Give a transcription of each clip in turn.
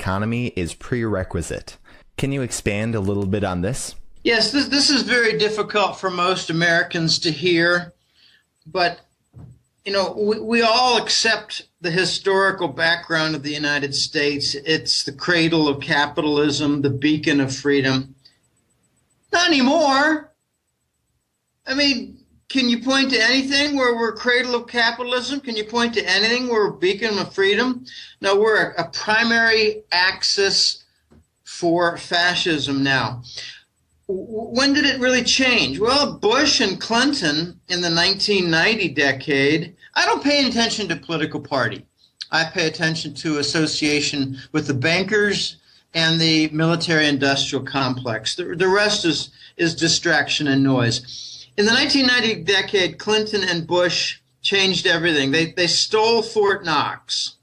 economy is prerequisite. Can you expand a little bit on this? Yes, this is very difficult for most Americans to hear, but we all accept the historical background of the United States. It's the cradle of capitalism, the beacon of freedom. Not anymore. I mean, can you point to anything where we're cradle of capitalism? Can you point to anything where we're beacon of freedom? No, we're a primary axis for fascism now. When did it really change? Well, Bush and Clinton in the 1990 decade. I don't pay attention to political party. I pay attention to association with the bankers and the military-industrial complex. The rest is distraction and noise. In the 1990 decade, Clinton and Bush changed everything. They stole Fort Knox.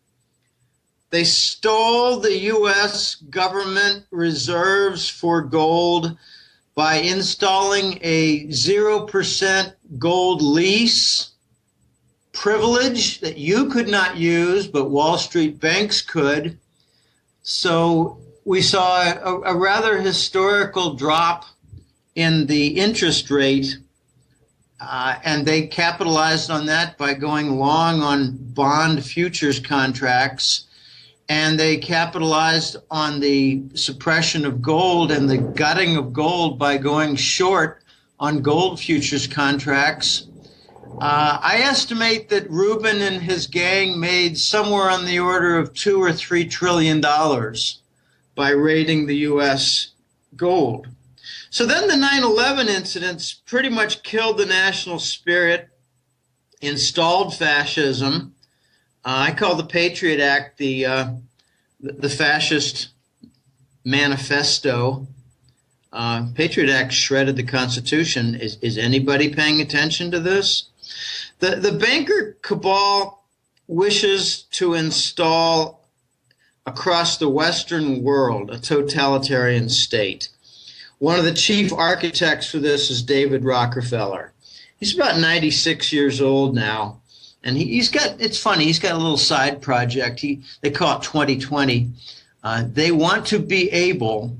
They stole the U.S. government reserves for gold by installing a 0% gold lease privilege that you could not use, but Wall Street banks could. So we saw a rather historical drop in the interest rate, and they capitalized on that by going long on bond futures contracts. And they capitalized on the suppression of gold and the gutting of gold by going short on gold futures contracts. I estimate that Rubin and his gang made somewhere on the order of $2 or $3 trillion by raiding the U.S. gold. So then the 9/11 incidents pretty much killed the national spirit, installed fascism. I call the Patriot Act the fascist manifesto. Patriot Act shredded the Constitution. Is anybody paying attention to this? The banker cabal wishes to install across the Western world a totalitarian state. One of the chief architects for this is David Rockefeller. He's about 96 years old now. And he's got, it's funny, he's got a little side project. They call it 2020. They want to be able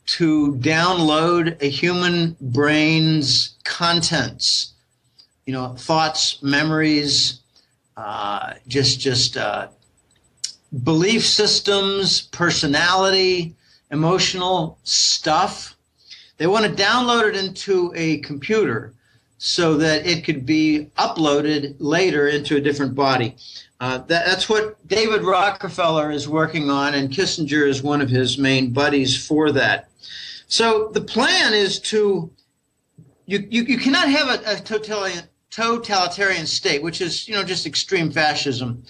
to download a human brain's contents, thoughts, memories, belief systems, personality, emotional stuff. They want to download it into a computer so that it could be uploaded later into a different body. That's what David Rockefeller is working on, and Kissinger is one of his main buddies for that. So the plan is to, you cannot have a totalitarian state, which is, just extreme fascism,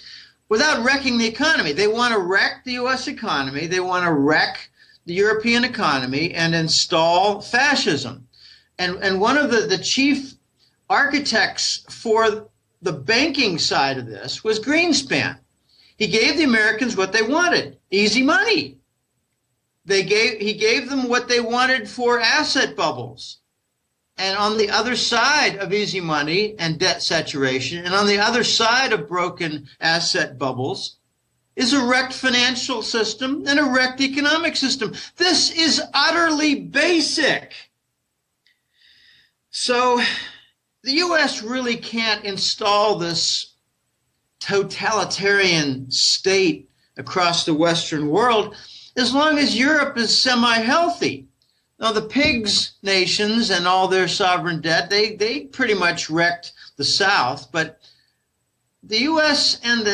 without wrecking the economy. They want to wreck the U.S. economy. They want to wreck the European economy and install fascism. And one of the chief architects for the banking side of this was Greenspan. He gave the Americans what they wanted, easy money. He gave them what they wanted for asset bubbles. And on the other side of easy money and debt saturation, and on the other side of broken asset bubbles, is a wrecked financial system and a wrecked economic system. This is utterly basic. So the U.S. really can't install this totalitarian state across the Western world as long as Europe is semi-healthy. Now, the pigs nations and all their sovereign debt, they pretty much wrecked the South, but the U.S. and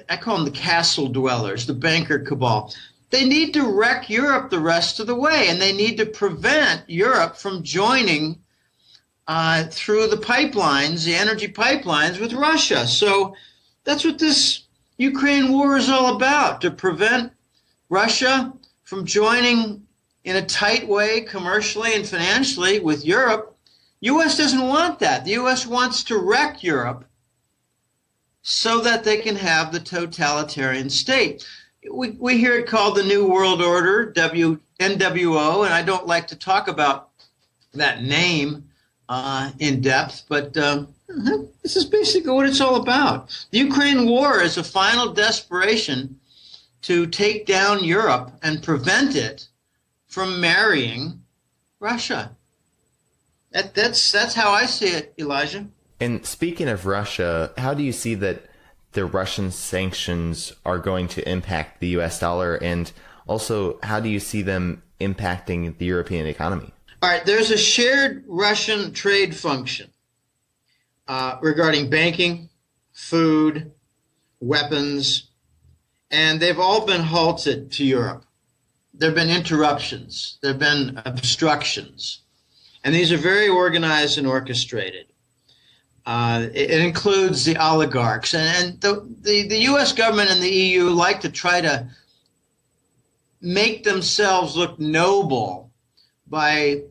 I call them the castle dwellers, the banker cabal, they need to wreck Europe the rest of the way, and they need to prevent Europe from joining through the pipelines, the energy pipelines with Russia. So that's what this Ukraine war is all about, to prevent Russia from joining in a tight way commercially and financially with Europe. U.S. doesn't want that. The U.S. wants to wreck Europe so that they can have the totalitarian state. We hear it called the New World Order, NWO, and I don't like to talk about that name in depth, but this is basically what it's all about. The Ukraine war is a final desperation to take down Europe and prevent it from marrying Russia. That's how I see it, Elijah. And speaking of Russia, how do you see that the Russian sanctions are going to impact the U.S. dollar? And also, how do you see them impacting the European economy? All right, there's a shared Russian trade function regarding banking, food, weapons, and they've all been halted to Europe. There have been interruptions. There have been obstructions. And these are very organized and orchestrated. It includes the oligarchs. And the U.S. government and the EU like to try to make themselves look noble by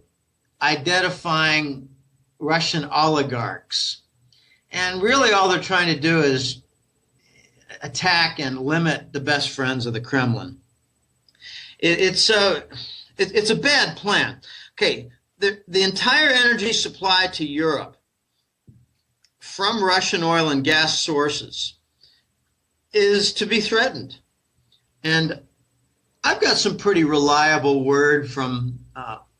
identifying Russian oligarchs. And really all they're trying to do is attack and limit the best friends of the Kremlin. It's a bad plan. Okay, the entire energy supply to Europe from Russian oil and gas sources is to be threatened. And I've got some pretty reliable word from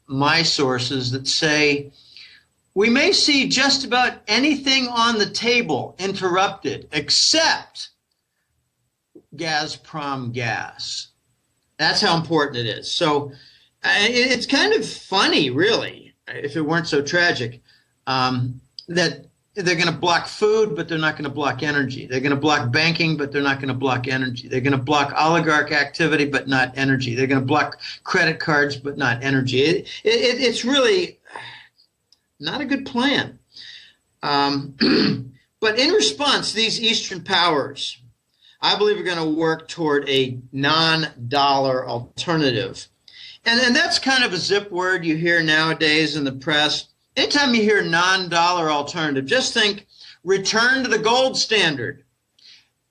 my sources that say we may see just about anything on the table interrupted except Gazprom gas. That's how important it is. So it's kind of funny, really, if it weren't so tragic, that they're going to block food, but they're not going to block energy. They're going to block banking, but they're not going to block energy. They're going to block oligarch activity, but not energy. They're going to block credit cards, but not energy. It's really not a good plan. But in response, these Eastern powers, I believe, are going to work toward a non-dollar alternative. And that's kind of a zip word you hear nowadays in the press. Anytime you hear non-dollar alternative, just think return to the gold standard.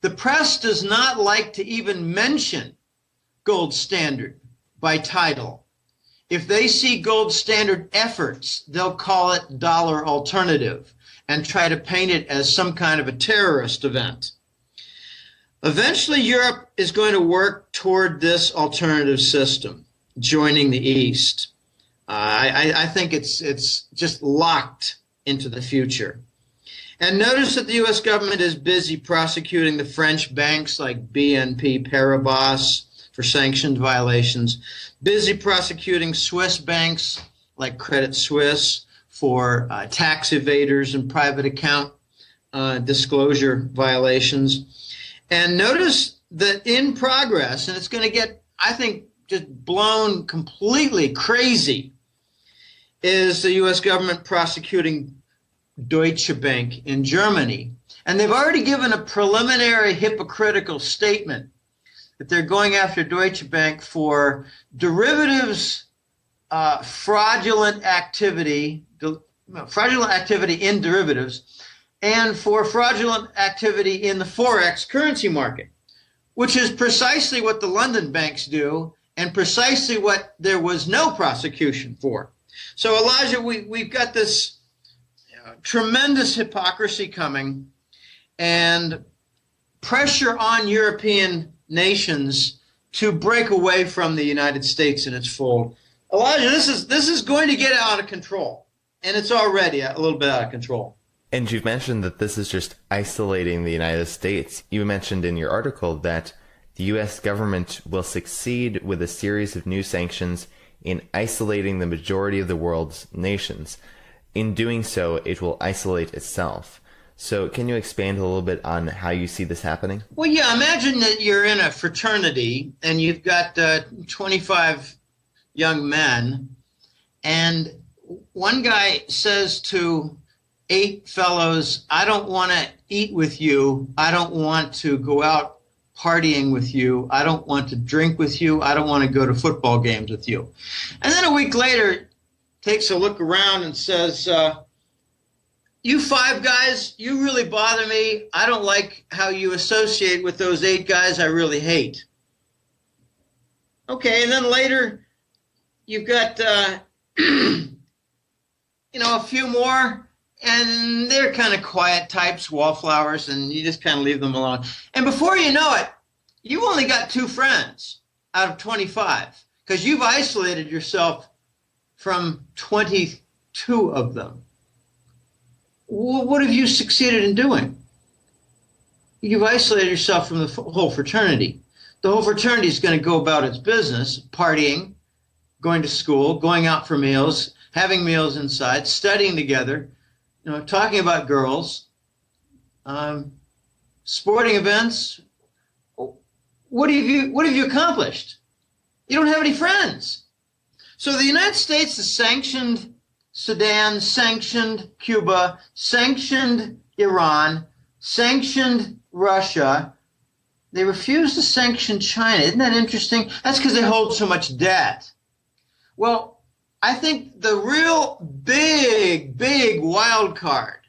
The press does not like to even mention gold standard by title. If they see gold standard efforts, they'll call it dollar alternative and try to paint it as some kind of a terrorist event. Eventually, Europe is going to work toward this alternative system, joining the East. I think it's just locked into the future. And notice that the U.S. government is busy prosecuting the French banks like BNP Paribas for sanctioned violations, busy prosecuting Swiss banks like Credit Suisse for tax evaders and private account disclosure violations. And notice that in progress, and it's going to get, I think, just blown completely crazy, is the U.S. government prosecuting Deutsche Bank in Germany. And they've already given a preliminary hypocritical statement that they're going after Deutsche Bank for derivatives, fraudulent activity in derivatives, and for fraudulent activity in the Forex currency market, which is precisely what the London banks do and precisely what there was no prosecution for. So, Elijah, we've got this tremendous hypocrisy coming and pressure on European nations to break away from the United States in its fold. Elijah, this is going to get out of control, and it's already a little bit out of control. And you've mentioned that this is just isolating the United States. You mentioned in your article that the U.S. government will succeed with a series of new sanctions in isolating the majority of the world's nations. In doing so, it will isolate itself. So can you expand a little bit on how you see this happening? Well, yeah, imagine that you're in a fraternity and you've got 25 young men, and one guy says to 8 fellows, I don't want to eat with you. I don't want to go out partying with you. I don't want to drink with you. I don't want to go to football games with you. And then a week later, takes a look around and says, you 5 guys, you really bother me. I don't like how you associate with those 8 guys I really hate. Okay, and then later, you've got, a few more, and they're kind of quiet types, wallflowers, and you just kind of leave them alone. And before you know it, You only got 2 friends out of 25 because you've isolated yourself from 22 of them. What have you succeeded in doing? You've isolated yourself from the whole fraternity. The whole fraternity is going to go about its business, partying, going to school, going out for meals, having meals inside, studying together, talking about girls, sporting events. What have you accomplished? You don't have any friends. So the United States has sanctioned Sudan, sanctioned Cuba, sanctioned Iran, sanctioned Russia. They refuse to sanction China. Isn't that interesting? That's because they hold so much debt. Well, I think the real big wild card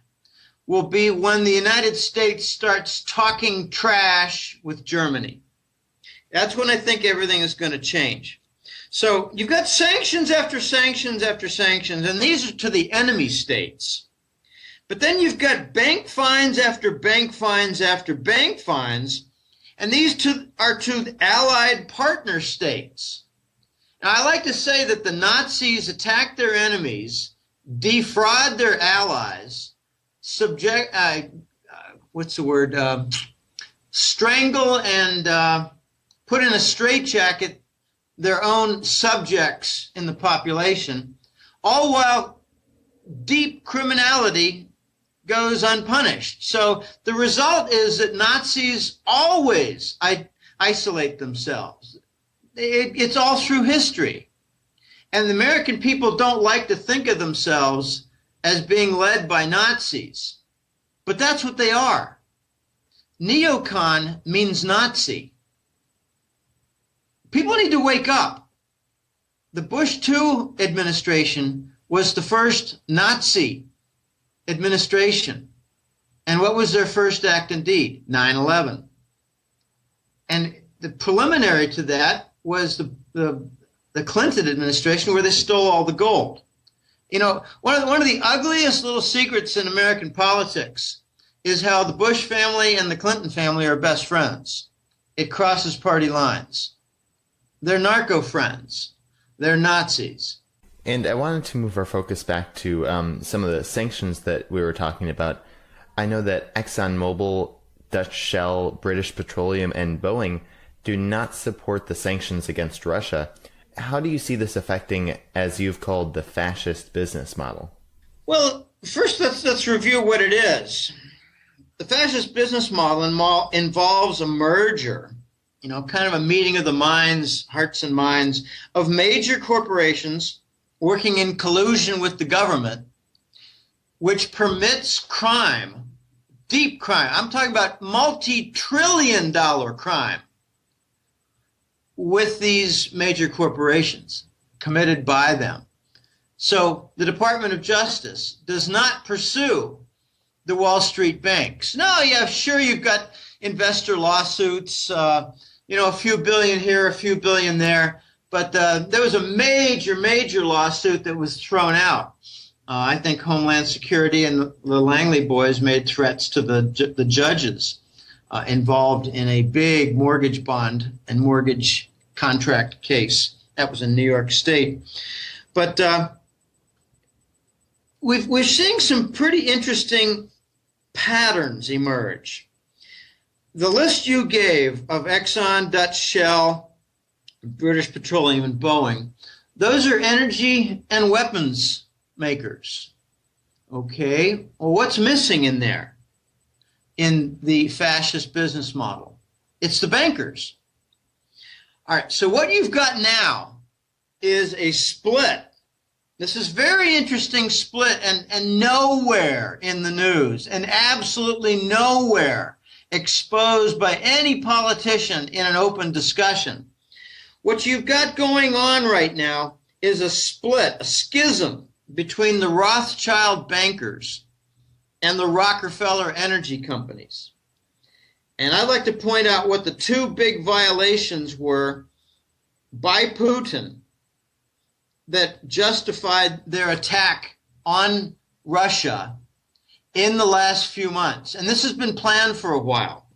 will be when the United States starts talking trash with Germany. That's when I think everything is going to change. So you've got sanctions after sanctions after sanctions, and these are to the enemy states. But then you've got bank fines after bank fines after bank fines, and these are to allied partner states. Now, I like to say that the Nazis attack their enemies, defraud their allies, strangle and put in a straitjacket their own subjects in the population, all while deep criminality goes unpunished. So the result is that Nazis always isolate themselves. It's all through history. And the American people don't like to think of themselves as being led by Nazis. But that's what they are. Neocon means Nazi. People need to wake up. The Bush II administration was the first Nazi administration. And what was their first act and deed? 9/11. And the preliminary to that was the Clinton administration, where they stole all the gold. One of the ugliest little secrets in American politics is how the Bush family and the Clinton family are best friends. It crosses party lines. They're narco friends. They're Nazis. And I wanted to move our focus back to some of the sanctions that we were talking about. I know that ExxonMobil, Dutch Shell, British Petroleum, and Boeing do not support the sanctions against Russia. How do you see this affecting, as you've called, the fascist business model? Well, first let's review what it is. The fascist business model involves a merger, kind of a meeting of the minds, hearts and minds, of major corporations working in collusion with the government, which permits crime, deep crime. I'm talking about multi-trillion-dollar crime with these major corporations committed by them. So the Department of Justice does not pursue the Wall Street banks. No, yeah, sure, you've got investor lawsuits, a few billion here, a few billion there. But there was a major lawsuit that was thrown out. I think Homeland Security and the Langley boys made threats to the judges involved in a big mortgage bond and mortgage contract case. That was in New York State. But we're seeing some pretty interesting patterns emerge. The list you gave of Exxon, Dutch Shell, British Petroleum, and Boeing, those are energy and weapons makers. Okay, well, what's missing in there in the fascist business model? It's the bankers. All right, so what you've got now is a split. This is very interesting split, and nowhere in the news, and absolutely nowhere exposed by any politician in an open discussion. What you've got going on right now is a split, a schism between the Rothschild bankers and the Rockefeller energy companies. And I'd like to point out what the two big violations were by Putin that justified their attack on Russia in the last few months. And this has been planned for a while.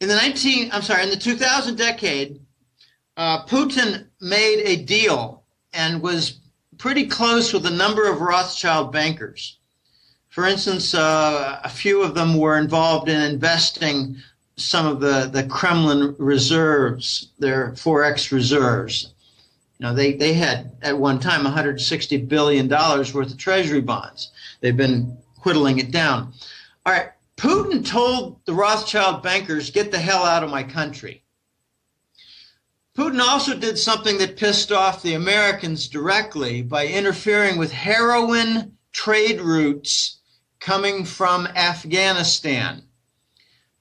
In the 2000 decade, Putin made a deal and was pretty close with a number of Rothschild bankers. For instance, a few of them were involved in investing some of the Kremlin reserves, their Forex reserves. They had at one time $160 billion worth of treasury bonds. They've been whittling it down. All right, Putin told the Rothschild bankers, get the hell out of my country. Putin also did something that pissed off the Americans directly by interfering with heroin trade routes coming from Afghanistan.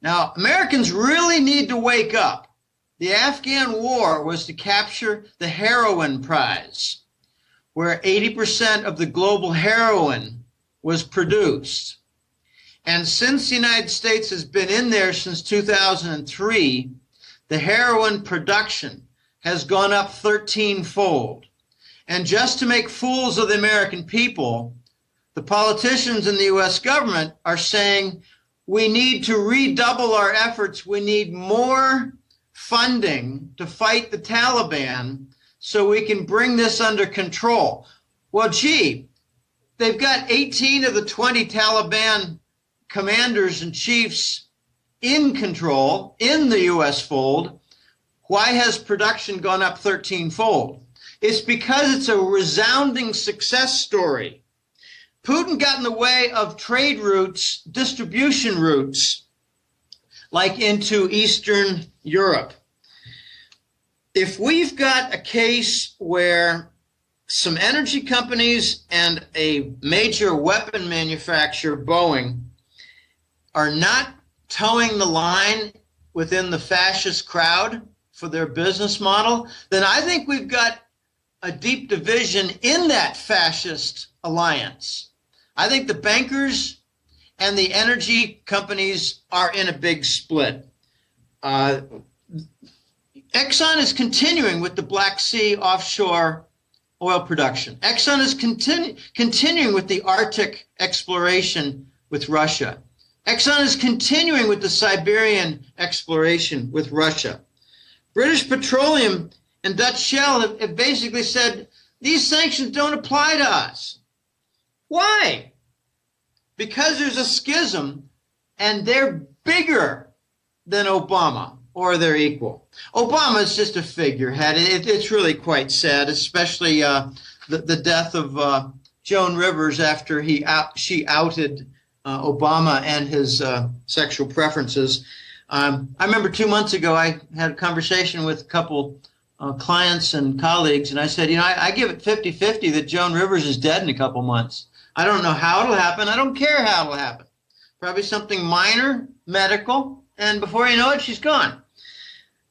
Now, Americans really need to wake up. The Afghan war was to capture the heroin prize, where 80% of the global heroin was produced. And since the United States has been in there since 2003, the heroin production has gone up 13-fold. And just to make fools of the American people, the politicians in the U.S. government are saying we need to redouble our efforts. We need more funding to fight the Taliban so we can bring this under control. Well, gee, they've got 18 of the 20 Taliban commanders and chiefs in control in the U.S. fold. Why has production gone up 13-fold? It's because it's a resounding success story. Putin got in the way of trade routes, distribution routes, like into Eastern Europe. If we've got a case where some energy companies and a major weapon manufacturer, Boeing, are not towing the line within the fascist crowd for their business model, then I think we've got a deep division in that fascist alliance. I think the bankers and the energy companies are in a big split. Exxon is continuing with the Black Sea offshore oil production. Exxon is continuing with the Arctic exploration with Russia. Exxon is continuing with the Siberian exploration with Russia. British Petroleum and Dutch Shell have basically said, these sanctions don't apply to us. Why? Because there's a schism and they're bigger than Obama or their equal. Obama is just a figurehead. It's really quite sad, especially the death of Joan Rivers after she outed Obama and his sexual preferences. I remember 2 months ago, I had a conversation with a couple clients and colleagues, and I said, I give it 50-50 that Joan Rivers is dead in a couple months. I don't know how it'll happen. I don't care how it'll happen. Probably something minor, medical, and before you know it, she's gone.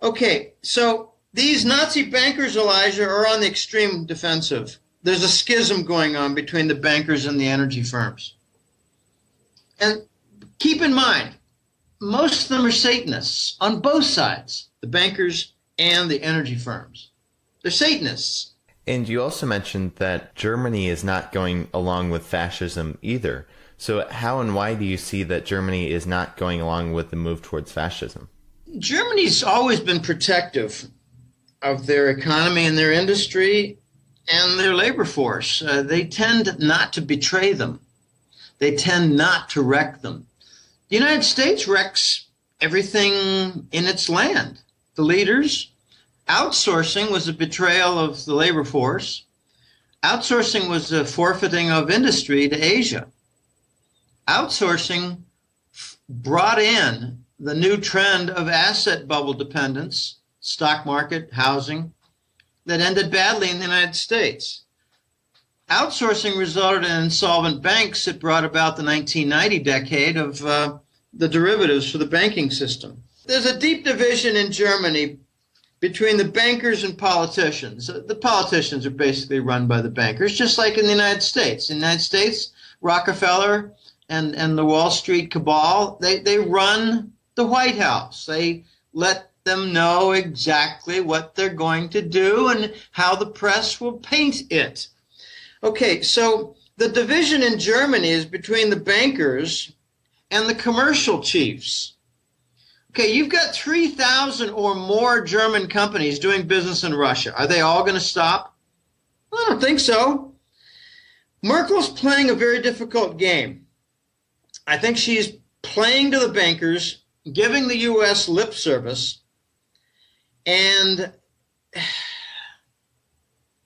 Okay, so these Nazi bankers, Elijah, are on the extreme defensive. There's a schism going on between the bankers and the energy firms. And keep in mind, most of them are Satanists on both sides, the bankers and the energy firms. They're Satanists. And you also mentioned that Germany is not going along with fascism either. So how and why do you see that Germany is not going along with the move towards fascism? Germany's always been protective of their economy and their industry and their labor force. They tend not to betray them. They tend not to wreck them. The United States wrecks everything in its land. The leaders. Outsourcing was a betrayal of the labor force. Outsourcing was a forfeiting of industry to Asia. Outsourcing brought in the new trend of asset bubble dependence, stock market, housing, that ended badly in the United States. Outsourcing resulted in insolvent banks that brought about the 1990 decade of the derivatives for the banking system. There's a deep division in Germany between the bankers and politicians. The politicians are basically run by the bankers, just like in the United States. In the United States, Rockefeller and the Wall Street cabal, they run the White House. They let them know exactly what they're going to do and how the press will paint it. Okay, so the division in Germany is between the bankers and the commercial chiefs. Okay, you've got 3,000 or more German companies doing business in Russia. Are they all going to stop? I don't think so. Merkel's playing a very difficult game. I think she's playing to the bankers, giving the U.S. lip service, and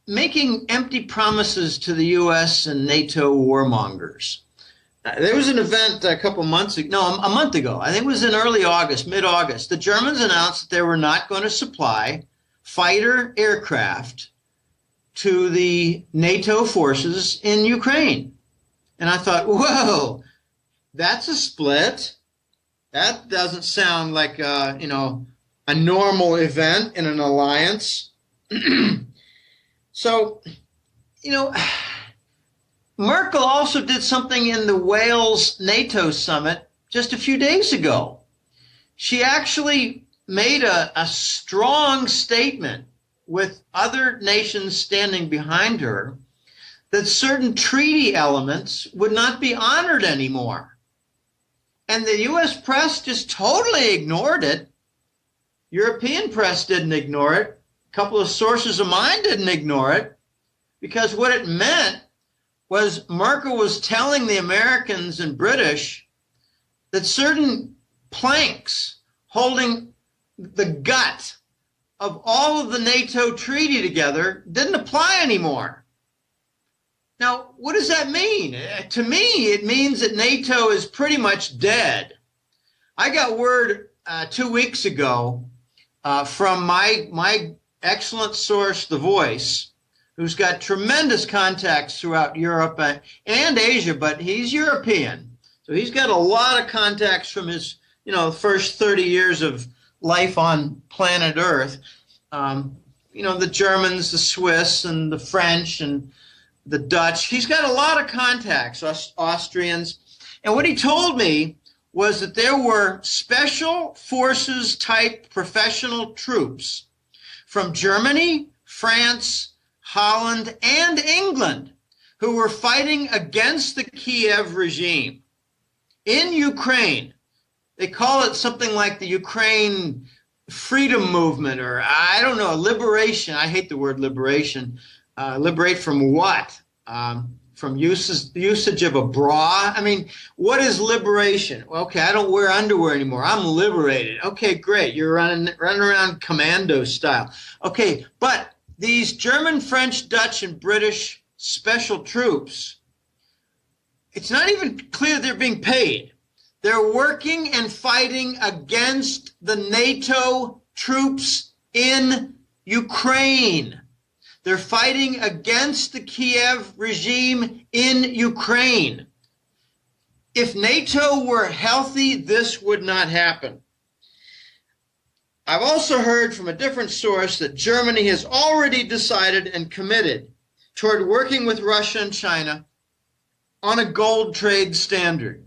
making empty promises to the U.S. and NATO warmongers. There was an event a month ago. I think it was in early August, mid-August. The Germans announced that they were not going to supply fighter aircraft to the NATO forces in Ukraine. And I thought, whoa, that's a split. That doesn't sound like a normal event in an alliance. So, Merkel also did something in the Wales NATO summit just a few days ago. She actually made a strong statement with other nations standing behind her that certain treaty elements would not be honored anymore. And the U.S. press just totally ignored it. European press didn't ignore it. A couple of sources of mine didn't ignore it, because what it meant was Merkel was telling the Americans and British that certain planks holding the gut of all of the NATO treaty together didn't apply anymore. Now, what does that mean? To me, it means that NATO is pretty much dead. I got word 2 weeks ago from my excellent source, The Voice, who's got tremendous contacts throughout Europe and Asia, but he's European. So he's got a lot of contacts from his, first 30 years of life on planet Earth. The Germans, the Swiss, and the French, and the Dutch. He's got a lot of contacts, Austrians. And what he told me was that there were special forces type professional troops from Germany, France, Holland, and England who were fighting against the Kiev regime in Ukraine. They call it something like the Ukraine freedom movement, or I don't know, liberation. I hate the word liberation. Liberate from what? From usage of a bra? I mean, what is liberation? Okay, I don't wear underwear anymore. I'm liberated. Okay, great. You're running around commando style. Okay, but these German, French, Dutch, and British special troops, it's not even clear they're being paid. They're working and fighting against the NATO troops in Ukraine. They're fighting against the Kiev regime in Ukraine. If NATO were healthy, this would not happen. I've also heard from a different source that Germany has already decided and committed toward working with Russia and China on a gold trade standard.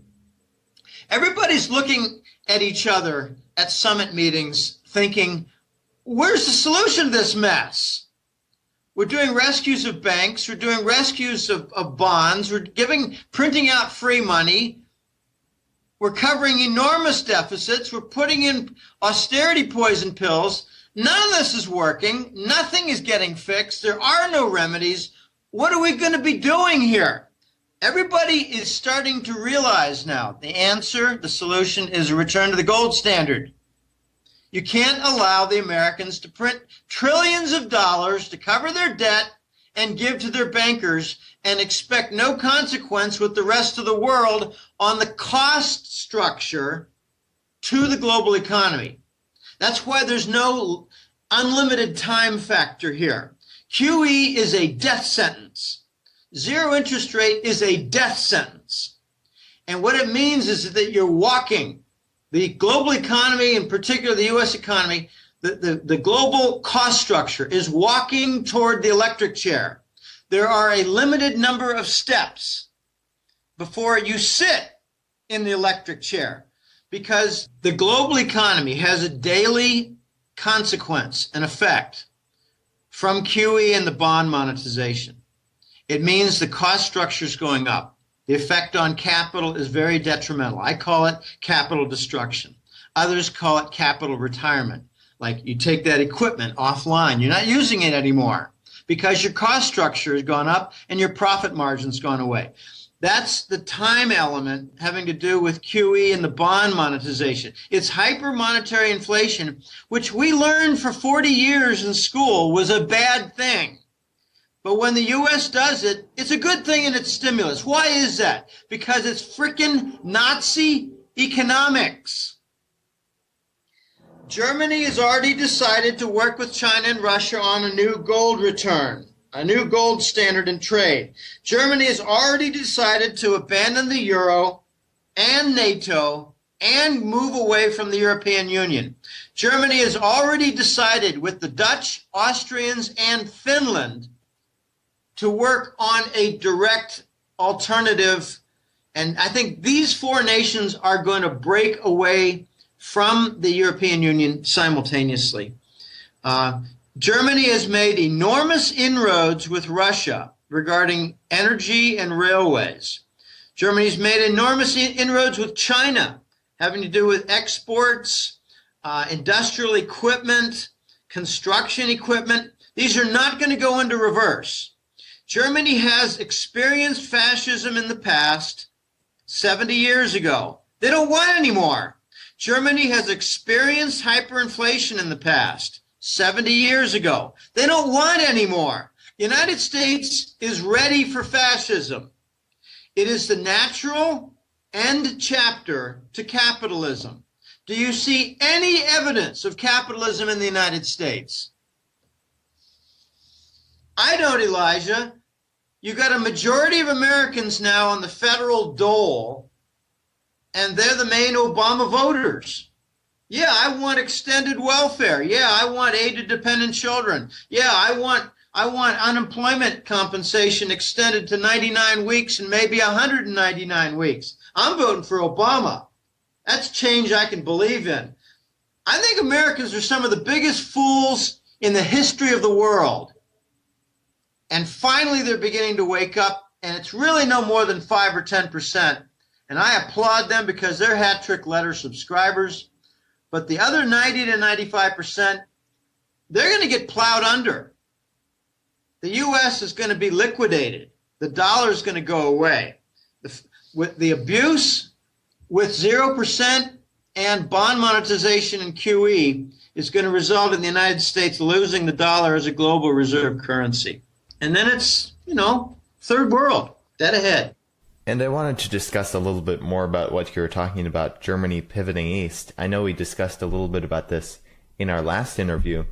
Everybody's looking at each other at summit meetings thinking, where's the solution to this mess? We're doing rescues of banks. We're doing rescues of bonds. We're printing out free money. We're covering enormous deficits. We're putting in austerity poison pills. None of this is working. Nothing is getting fixed. There are no remedies. What are we going to be doing here? Everybody is starting to realize now the answer, the solution is a return to the gold standard. You can't allow the Americans to print trillions of dollars to cover their debt and give to their bankers and expect no consequence with the rest of the world on the cost structure to the global economy. That's why there's no unlimited time factor here. QE is a death sentence. Zero interest rate is a death sentence. And what it means is that you're walking the global economy, in particular the U.S. economy, the global cost structure is walking toward the electric chair. There are a limited number of steps before you sit in the electric chair, because the global economy has a daily consequence and effect from QE and the bond monetization. It means the cost structure is going up. The effect on capital is very detrimental. I call it capital destruction. Others call it capital retirement. Like you take that equipment offline. You're not using it anymore because your cost structure has gone up and your profit margin's gone away. That's the time element having to do with QE and the bond monetization. It's hyper-monetary inflation, which we learned for 40 years in school was a bad thing. But when the U.S. does it, it's a good thing and it's stimulus. Why is that? Because it's frickin' Nazi economics. Germany has already decided to work with China and Russia on a new gold return, a new gold standard in trade. Germany has already decided to abandon the euro and NATO and move away from the European Union. Germany has already decided with the Dutch, Austrians, and Finland to work on a direct alternative. And I think these four nations are going to break away from the European Union simultaneously. Germany has made enormous inroads with Russia regarding energy and railways. Germany's made enormous inroads with China, having to do with exports, industrial equipment, construction equipment. These are not going to go into reverse. Germany has experienced fascism in the past 70 years ago. They don't want any more. Germany has experienced hyperinflation in the past 70 years ago. They don't want any more. The United States is ready for fascism. It is the natural end chapter to capitalism. Do you see any evidence of capitalism in the United States? I don't, Elijah. You got a majority of Americans now on the federal dole, and they're the main Obama voters. Yeah, I want extended welfare. Yeah, I want aid to dependent children. Yeah, I want unemployment compensation extended to 99 weeks and maybe 199 weeks. I'm voting for Obama. That's change I can believe in. I think Americans are some of the biggest fools in the history of the world. And finally, they're beginning to wake up, and it's really no more than 5 or 10%. And I applaud them because they're hat trick letter subscribers. But the other 90 to 95%, they're going to get plowed under. The U.S. is going to be liquidated. The dollar is going to go away. With the abuse, with 0% and bond monetization and QE, is going to result in the United States losing the dollar as a global reserve currency. And then it's, third world, dead ahead. And I wanted to discuss a little bit more about what you were talking about, Germany pivoting east. I know we discussed a little bit about this in our last interview.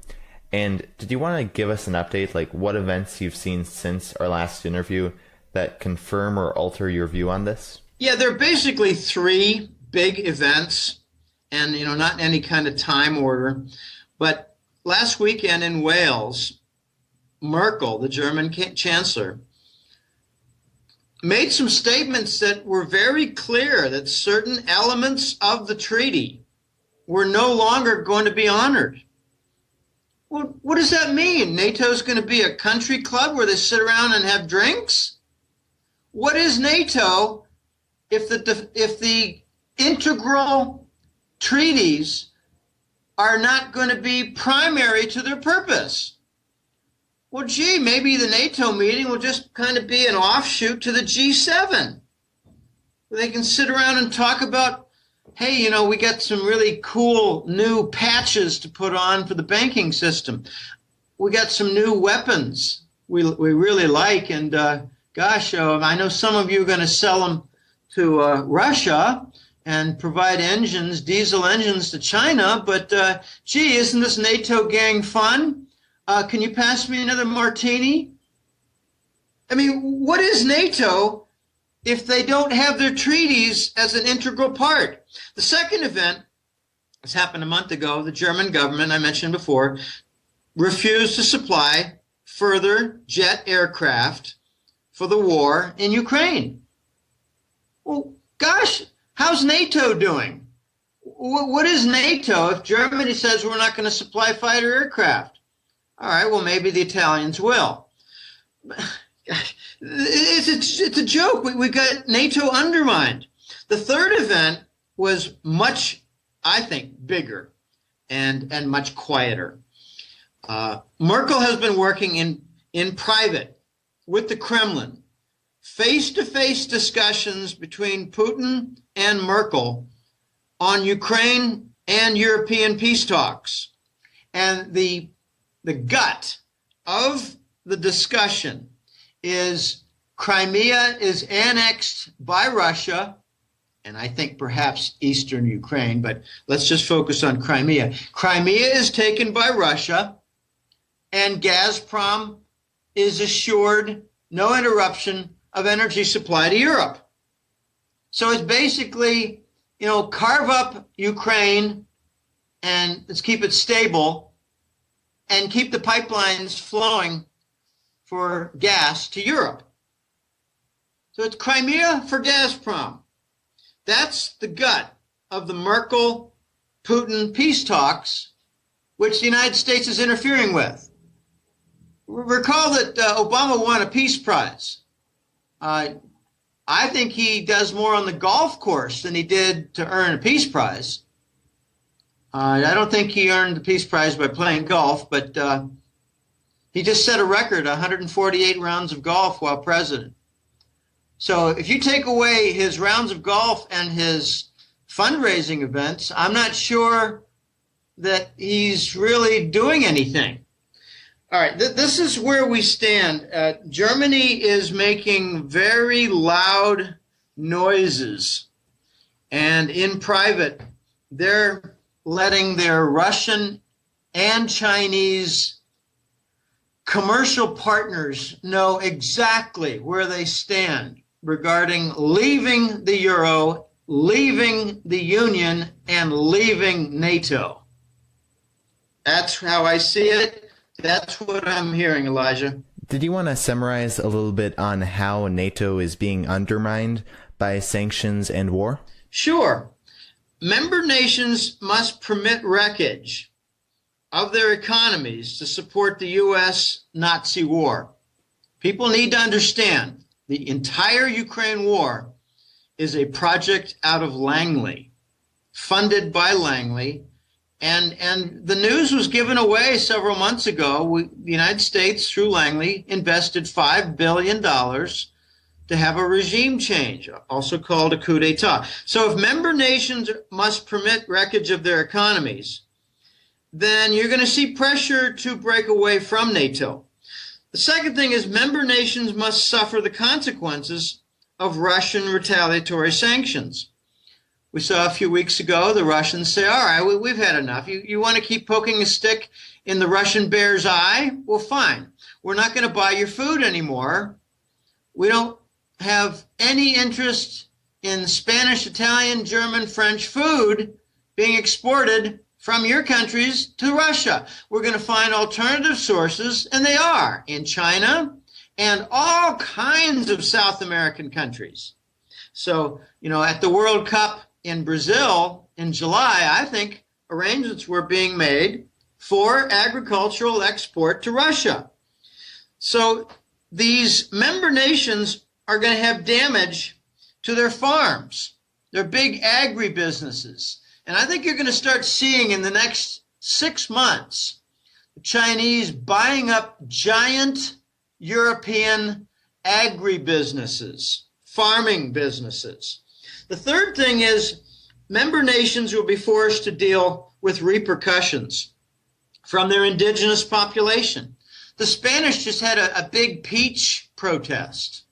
And did you want to give us an update, like what events you've seen since our last interview that confirm or alter your view on this? Yeah, there are basically three big events, and not in any kind of time order. But last weekend in Wales, Merkel, the German chancellor, made some statements that were very clear that certain elements of the treaty were no longer going to be honored. Well, what does that mean? NATO's going to be a country club where they sit around and have drinks? What is NATO if the integral treaties are not going to be primary to their purpose? Well, gee, maybe the NATO meeting will just kind of be an offshoot to the G7. They can sit around and talk about, hey, we got some really cool new patches to put on for the banking system. We got some new weapons we really like, and gosh, I know some of you are going to sell them to Russia and provide engines, diesel engines to China, but gee, isn't this NATO gang fun? Can you pass me another martini? I mean, what is NATO if they don't have their treaties as an integral part? The second event, this happened a month ago, the German government, I mentioned before, refused to supply further jet aircraft for the war in Ukraine. Well, gosh, how's NATO doing? What is NATO if Germany says we're not going to supply fighter aircraft? All right, well, maybe the Italians will. It's a joke. We got NATO undermined. The third event was much I think, bigger and much quieter. Merkel has been working in private with the Kremlin, face-to-face discussions between Putin and Merkel on Ukraine and European peace talks. And the gut of the discussion is Crimea is annexed by Russia, and I think perhaps eastern Ukraine, but let's just focus on Crimea. Crimea is taken by Russia, and Gazprom is assured no interruption of energy supply to Europe. So it's basically, carve up Ukraine and let's keep it stable and keep the pipelines flowing for gas to Europe. So it's Crimea for Gazprom. That's the gut of the Merkel-Putin peace talks, which the United States is interfering with. Recall that Obama won a peace prize. I think he does more on the golf course than he did to earn a peace prize. I don't think he earned the peace prize by playing golf, but he just set a record, 148 rounds of golf while president. So if you take away his rounds of golf and his fundraising events, I'm not sure that he's really doing anything. All right, this is where we stand. Germany is making very loud noises, and in private, they're letting their Russian and Chinese commercial partners know exactly where they stand regarding leaving the euro, leaving the Union, and leaving NATO. That's how I see it. That's what I'm hearing, Elijah. Did you want to summarize a little bit on how NATO is being undermined by sanctions and war? Sure. Member nations must permit wreckage of their economies to support the U.S. Nazi war. People need to understand the entire Ukraine war is a project out of Langley, funded by Langley. And the news was given away several months ago. The United States, through Langley, invested $5 billion to have a regime change, also called a coup d'etat. So if member nations must permit wreckage of their economies, then you're going to see pressure to break away from NATO. The second thing is member nations must suffer the consequences of Russian retaliatory sanctions. We saw a few weeks ago the Russians say, all right, we've had enough. You want to keep poking a stick in the Russian bear's eye? Well, fine. We're not going to buy your food anymore. We don't have any interest in Spanish, Italian, German, French food being exported from your countries to Russia. We're going to find alternative sources, and they are, in China and all kinds of South American countries. So, at the World Cup in Brazil in July, I think arrangements were being made for agricultural export to Russia. So these member nations are going to have damage to their farms, their big agribusinesses. And I think you're going to start seeing in the next 6 months the Chinese buying up giant European agribusinesses, farming businesses. The third thing is member nations will be forced to deal with repercussions from their indigenous population. The Spanish just had a big peach protest.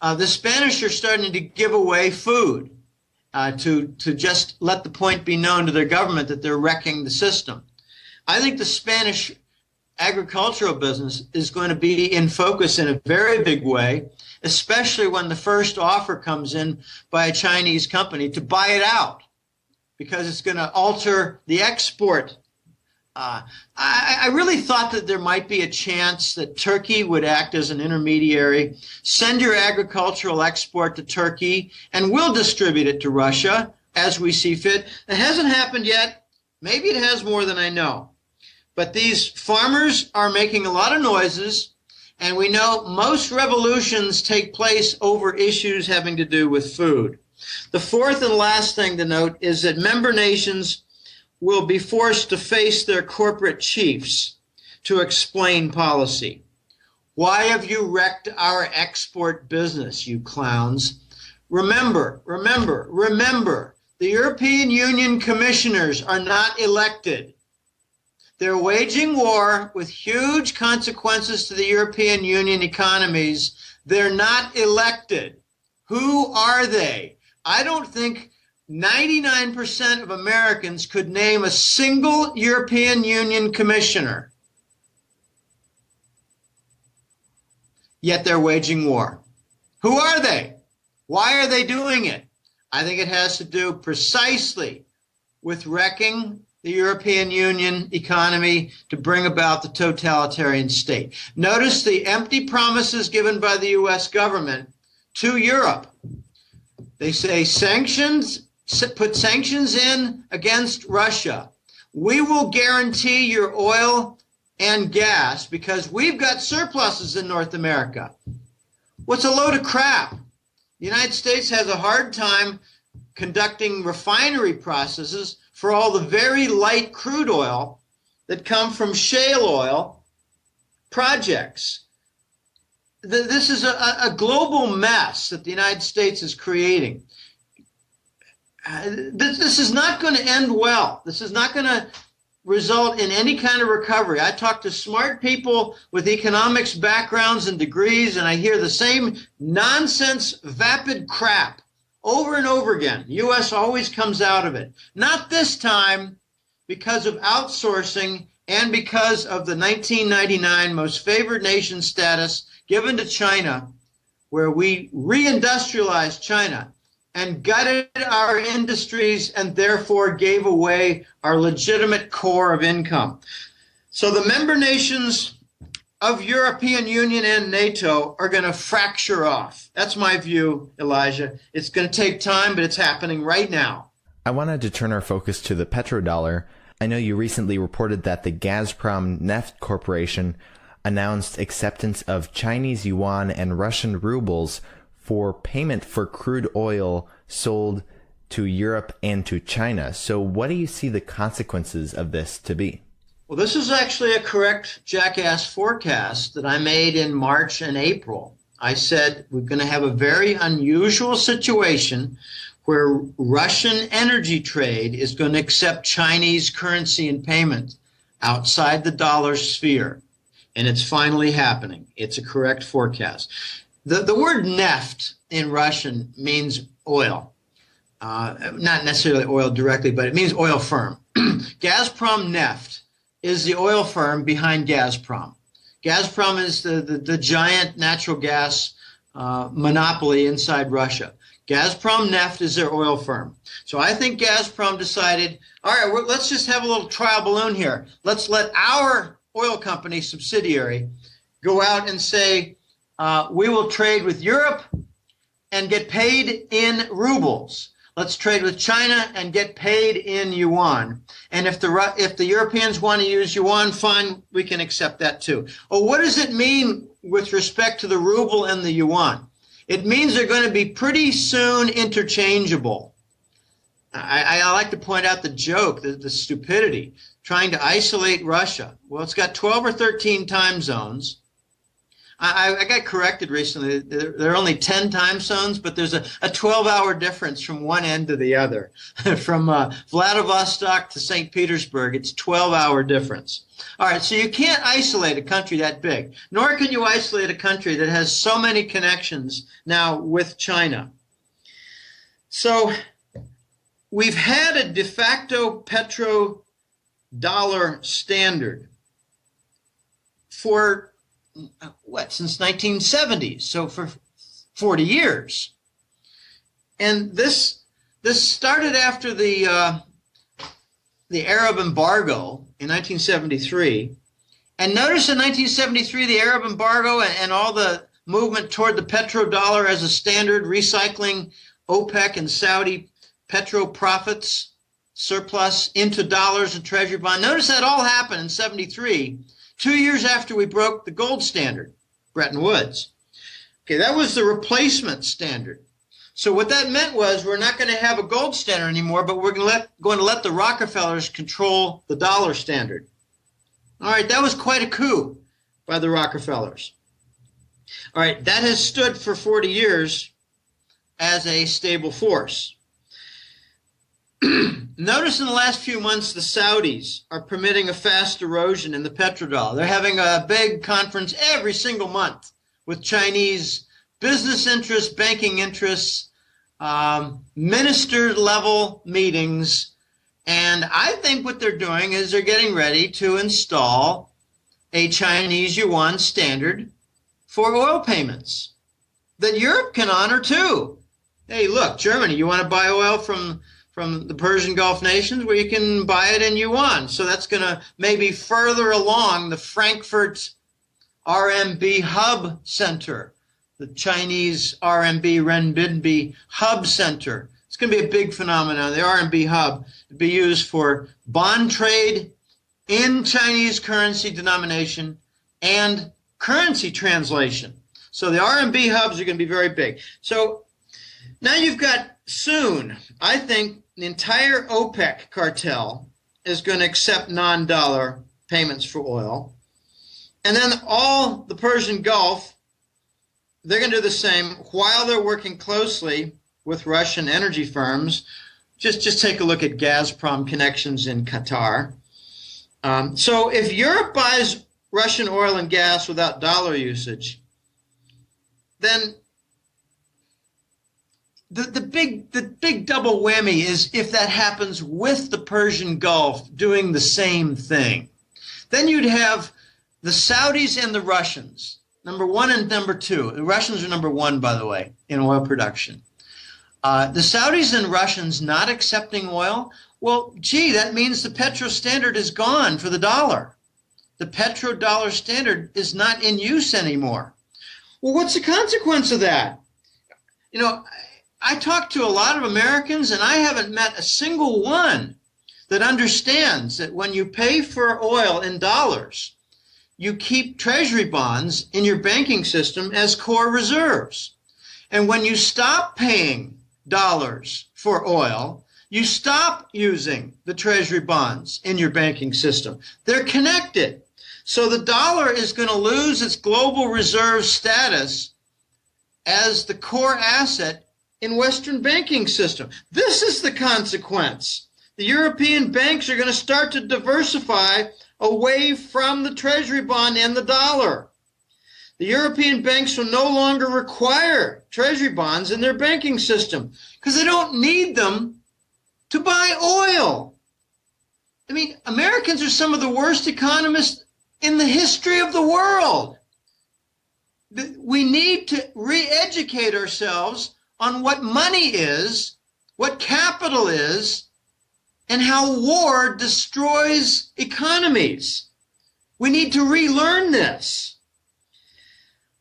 The Spanish are starting to give away food to just let the point be known to their government that they're wrecking the system. I think the Spanish agricultural business is going to be in focus in a very big way, especially when the first offer comes in by a Chinese company to buy it out, because it's going to alter the export. I really thought that there might be a chance that Turkey would act as an intermediary, send your agricultural export to Turkey, and we'll distribute it to Russia as we see fit. It hasn't happened yet. Maybe it has more than I know. But these farmers are making a lot of noises, and we know most revolutions take place over issues having to do with food. The fourth and last thing to note is that member nations will be forced to face their corporate chiefs to explain policy. Why have you wrecked our export business, you clowns? Remember, the European Union commissioners are not elected. They're waging war with huge consequences to the European Union economies. They're not elected. Who are they? I don't think 99% of Americans could name a single European Union commissioner. Yet they're waging war. Who are they? Why are they doing it? I think it has to do precisely with wrecking the European Union economy to bring about the totalitarian state. Notice the empty promises given by the U.S. government to Europe. They say sanctions, put sanctions in against Russia. We will guarantee your oil and gas because we've got surpluses in North America. What's a load of crap? The United States has a hard time conducting refinery processes for all the very light crude oil that come from shale oil projects. This is a global mess that the United States is creating. This is not going to end well. This is not going to result in any kind of recovery. I talk to smart people with economics backgrounds and degrees, and I hear the same nonsense, vapid crap over and over again. The U.S. always comes out of it. Not this time, because of outsourcing and because of the 1999 most favored nation status given to China, where we reindustrialized China and gutted our industries and therefore gave away our legitimate core of income. So the member nations of European Union and NATO are going to fracture off. That's my view, Elijah. It's going to take time, but it's happening right now. I wanted to turn our focus to the petrodollar. I know you recently reported that the Gazprom Neft Corporation announced acceptance of Chinese yuan and Russian rubles for payment for crude oil sold to Europe and to China. So what do you see the consequences of this to be? Well, this is actually a correct jackass forecast that I made in March and April. I said we're going to have a very unusual situation where Russian energy trade is going to accept Chinese currency in payment outside the dollar sphere. And it's finally happening. It's a correct forecast. The word neft in Russian means oil. Not necessarily oil directly, but it means oil firm. Gazprom Neft is the oil firm behind Gazprom. Gazprom is the giant natural gas monopoly inside Russia. Gazprom Neft is their oil firm. So I think Gazprom decided, all right, let's just have a little trial balloon here. Let's let our oil company subsidiary go out and say, we will trade with Europe and get paid in rubles. Let's trade with China and get paid in yuan. And if the Europeans want to use yuan, fine, we can accept that too. Oh, what does it mean with respect to the ruble and the yuan? It means they're going to be pretty soon interchangeable. I like to point out the joke, the stupidity, trying to isolate Russia. Well, it's got 12 or 13 time zones. I got corrected recently. There are only 10 time zones, but there's a 12-hour difference from one end to the other. From Vladivostok to St. Petersburg, it's 12-hour difference. All right, so you can't isolate a country that big, nor can you isolate a country that has so many connections now with China. So we've had a de facto petrodollar standard for since 1970s, so for 40 years. And this started after the Arab embargo in 1973. And notice in 1973, the Arab embargo and all the movement toward the petrodollar as a standard, recycling OPEC and Saudi petro profits surplus into dollars and treasury bond. Notice that all happened in 73. 2 years after we broke the gold standard, Bretton Woods. Okay, that was the replacement standard. So what that meant was we're not going to have a gold standard anymore, but we're going to let the Rockefellers control the dollar standard. All right, that was quite a coup by the Rockefellers. All right, that has stood for 40 years as a stable force. Notice in the last few months, the Saudis are permitting a fast erosion in the petrodollar. They're having a big conference every single month with Chinese business interests, banking interests, minister-level meetings. And I think what they're doing is they're getting ready to install a Chinese yuan standard for oil payments that Europe can honor too. Hey, look, Germany, you want to buy oil from the Persian Gulf nations? Well, you can buy it in yuan. So that's going to maybe further along the Frankfurt RMB hub center, the Chinese RMB renminbi hub center. It's going to be a big phenomenon. The RMB hub will be used for bond trade in Chinese currency denomination and currency translation. So the RMB hubs are going to be very big. So now you've got soon, I think, the entire OPEC cartel is going to accept non-dollar payments for oil. And then all the Persian Gulf, they're going to do the same while they're working closely with Russian energy firms. Just take a look at Gazprom connections in Qatar. So if Europe buys Russian oil and gas without dollar usage, then the big double whammy is if that happens with the Persian Gulf doing the same thing. Then you'd have the Saudis and the Russians, number one and number two. The Russians are number one, by the way, in oil production. The Saudis and Russians not accepting oil, well, gee, that means the petro standard is gone for the dollar. The petrodollar standard is not in use anymore. Well, what's the consequence of that? You know, I talked to a lot of Americans, and I haven't met a single one that understands that when you pay for oil in dollars, you keep treasury bonds in your banking system as core reserves. And when you stop paying dollars for oil, you stop using the treasury bonds in your banking system. They're connected. So the dollar is going to lose its global reserve status as the core asset in Western banking system. This is the consequence. The European banks are going to start to diversify away from the treasury bond and the dollar. The European banks will no longer require treasury bonds in their banking system because they don't need them to buy oil. I mean, Americans are some of the worst economists in the history of the world. We need to re-educate ourselves on what money is, what capital is, and how war destroys economies. We need to relearn this.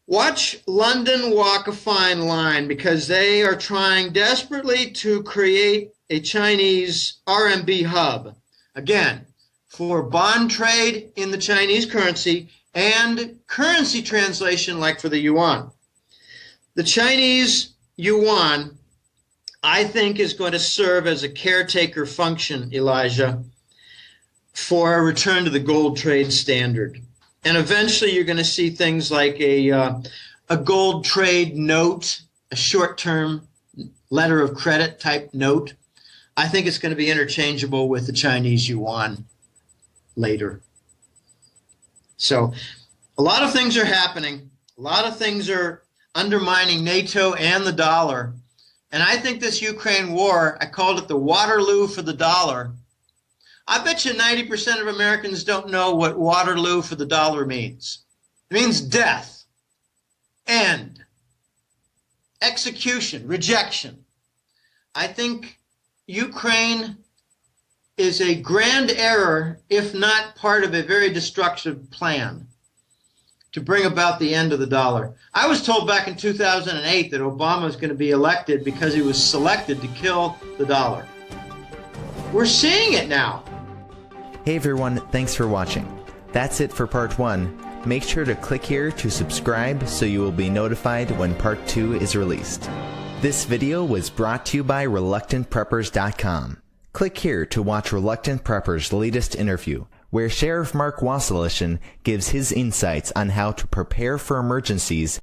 Watch London walk a fine line because they are trying desperately to create a Chinese RMB hub. Again, for bond trade in the Chinese currency and currency translation like for the yuan. The Chinese yuan, I think, is going to serve as a caretaker function, Elijah, for a return to the gold trade standard. And eventually you're going to see things like a gold trade note, a short-term letter of credit type note. I think it's going to be interchangeable with the Chinese yuan later. So a lot of things are happening. A lot of things are undermining NATO and the dollar. And I think this Ukraine war, I called it the Waterloo for the dollar. I bet you 90% of Americans don't know what Waterloo for the dollar means. It means death, end, execution, rejection. I think Ukraine is a grand error, if not part of a very destructive plan to bring about the end of the dollar. I was told back in 2008 that Obama was going to be elected because he was selected to kill the dollar. We're seeing it now. Hey everyone, thanks for watching. That's it for part 1. Make sure to click here to subscribe so you will be notified when part 2 is released. This video was brought to you by ReluctantPreppers.com. Click here to watch Reluctant Prepper's latest interview, where Sheriff Mark Wasselishin gives his insights on how to prepare for emergencies